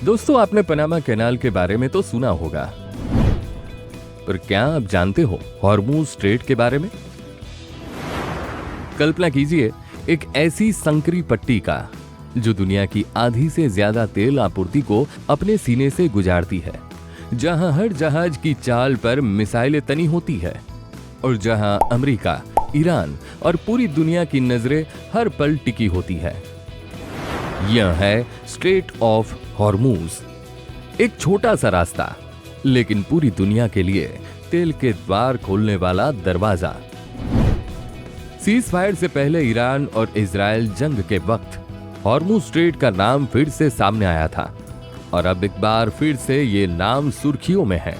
दोस्तों, आपने Panama canal के बारे में तो सुना होगा, पर क्या आप जानते हो हॉर्मुज स्ट्रेट के बारे में? कल्पना कीजिए एक ऐसी संकरी पट्टी का जो दुनिया की आधी से ज्यादा तेल आपूर्ति को अपने सीने से गुजारती है, जहां हर जहाज की चाल पर मिसाइलें तनी होती है और जहां अमेरिका, ईरान और पूरी दुनिया की नजरें हर पल टिकी होती है। यह है स्ट्रेट ऑफ हॉर्मुज, एक छोटा सा रास्ता लेकिन पूरी दुनिया के लिए तेल के द्वार खोलने वाला दरवाजा। सीज फायर से पहले ईरान और इजराइल जंग के वक्त हॉर्मुज स्ट्रेट का नाम फिर से सामने आया था और अब एक बार फिर से ये नाम सुर्खियों में है।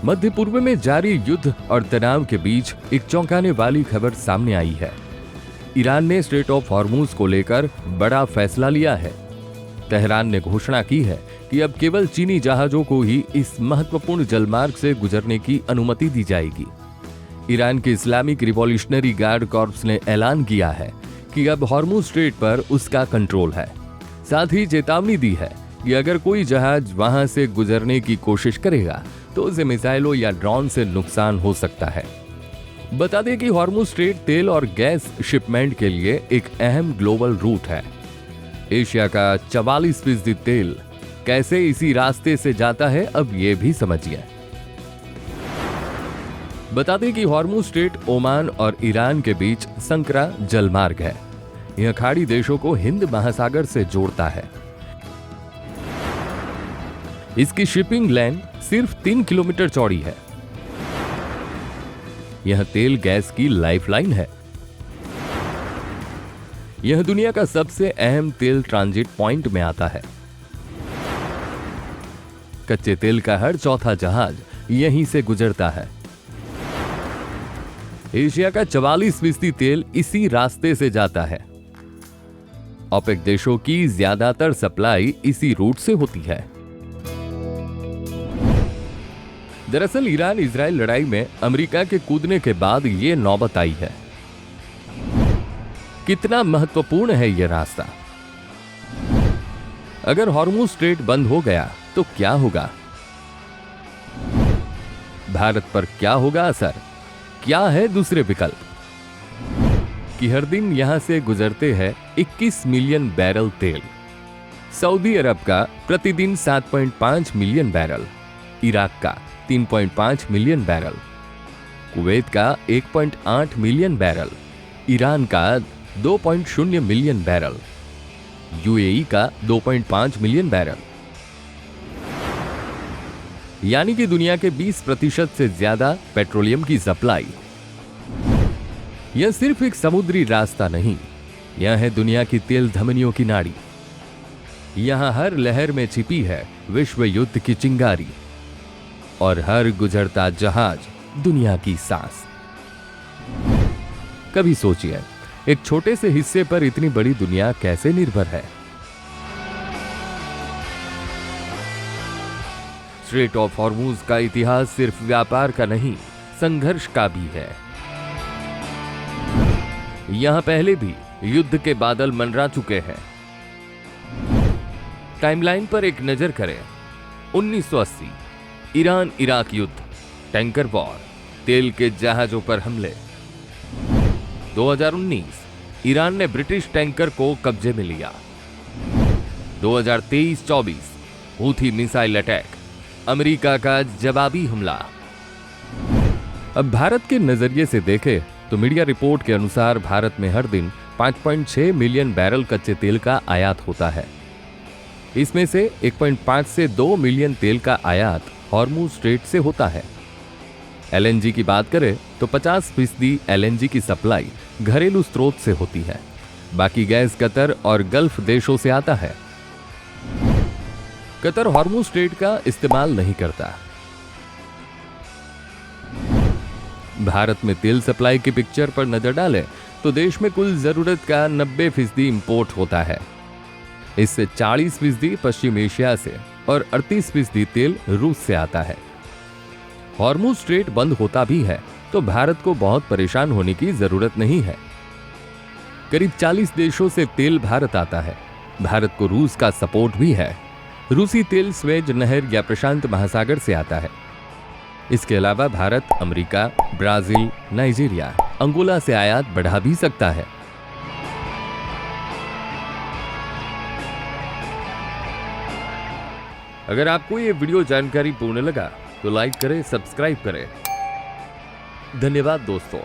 मध्य पूर्व में जारी युद्ध और तनाव के बीच एक चौंकाने वाली खबर सामने आई है। ईरान ने स्ट्रेट ऑफ हॉर्मुज को लेकर बड़ा फैसला लिया है। तेहरान ने घोषणा की है कि अब केवल चीनी जहाजों को ही इस महत्वपूर्ण जलमार्ग से गुजरने की अनुमति दी जाएगी। ईरान के इस्लामिक रिवॉल्यूशनरी गार्ड कॉर्प्स ने ऐलान किया है कि अब हॉर्मुज स्ट्रेट पर उसका कंट्रोल है। साथ ही चेतावनी दी है कि अगर कोई जहाज वहां से गुजरने की कोशिश करेगा तो उसे मिसाइलों या ड्रोन से नुकसान हो सकता है। बता दें कि हॉर्मुज स्ट्रेट तेल और गैस शिपमेंट के लिए एक अहम ग्लोबल रूट है। एशिया का 44% तेल कैसे इसी रास्ते से जाता है, अब ये भी समझिए। बता दें कि हॉर्मुज स्ट्रेट ओमान और ईरान के बीच संकरा जलमार्ग है। यह खाड़ी देशों को हिंद महासागर से जोड़ता है। इसकी शिपिंग लेन सिर्फ 3 किलोमीटर चौड़ी है। यह तेल गैस की लाइफलाइन है। यह दुनिया का सबसे अहम तेल ट्रांजिट पॉइंट में आता है। कच्चे तेल का हर चौथा जहाज यहीं से गुजरता है। एशिया का 44% तेल इसी रास्ते से जाता है। ओपेक देशों की ज्यादातर सप्लाई इसी रूट से होती है। दरअसल ईरान इजराइल लड़ाई में अमेरिका के कूदने के बाद यह नौबत आई है। कितना महत्वपूर्ण है यह रास्ता? अगर हॉर्मुज स्ट्रेट बंद हो गया तो क्या होगा? भारत पर क्या होगा असर? क्या है दूसरे विकल्प? कि हर दिन यहां से गुजरते हैं 21 मिलियन बैरल तेल। सऊदी अरब का प्रतिदिन 7.5 मिलियन बैरल, इराक का 3.5 मिलियन बैरल, कुवैत का 1.8 मिलियन बैरल, ईरान का 2.0 मिलियन बैरल, यूएई का 2.5 मिलियन बैरल। यानी कि दुनिया के 20% से ज्यादा पेट्रोलियम की सप्लाई। यह सिर्फ एक समुद्री रास्ता नहीं, यह है दुनिया की तेल धमनियों की नाड़ी। यहां हर लहर में छिपी है विश्व युद्ध की चिंगारी और हर गुजरता जहाज दुनिया की सांस। कभी सोचिए, एक छोटे से हिस्से पर इतनी बड़ी दुनिया कैसे निर्भर है। स्ट्रेट ऑफ हॉर्मुज का इतिहास सिर्फ व्यापार का नहीं, संघर्ष का भी है। यहां पहले भी युद्ध के बादल मंडरा चुके हैं। टाइमलाइन पर एक नजर करें। 1980 ईरान इराक युद्ध, टैंकर वॉर, तेल के जहाजों पर हमले। 2019 ईरान ने ब्रिटिश टैंकर को कब्जे में लिया। 2023-24 हूथी मिसाइल अटैक, अमेरिका का जवाबी हमला। अब भारत के नजरिए से देखें तो मीडिया रिपोर्ट के अनुसार भारत में हर दिन 5.6 मिलियन बैरल कच्चे तेल का आयात होता है। इसमें से 1.5 से 2 मिलियन तेल का आयात हॉर्मुज स्ट्रेट से होता है। एलएनजी की बात करें तो 50% एलएनजी की सप्लाई घरेलू स्रोत से होती है। बाकी गैस कतर और गल्फ देशों से आता है। कतर हॉर्मुज स्ट्रेट का इस्तेमाल नहीं करता। भारत में तेल सप्लाई की पिक्चर पर नजर डालें तो देश में कुल जरूरत का 90% इंपोर्ट होता है। इससे 40% पश्चिम एशिया से और 38% तेल रूस से आता है। हॉर्मुज स्ट्रेट बंद होता भी है तो भारत को बहुत परेशान होने की जरूरत नहीं है। करीब 40 देशों से तेल भारत आता है। भारत को रूस का सपोर्ट भी है। रूसी तेल स्वेज नहर या प्रशांत महासागर से आता है। इसके अलावा Bharat, America, Brazil, Nigeria, Angola से आयात बढ़ा भी सकता है। अगर आपको ये वीडियो जानकारी पूर्ण लगा तो लाइक करें, सब्सक्राइब करें। धन्यवाद दोस्तों।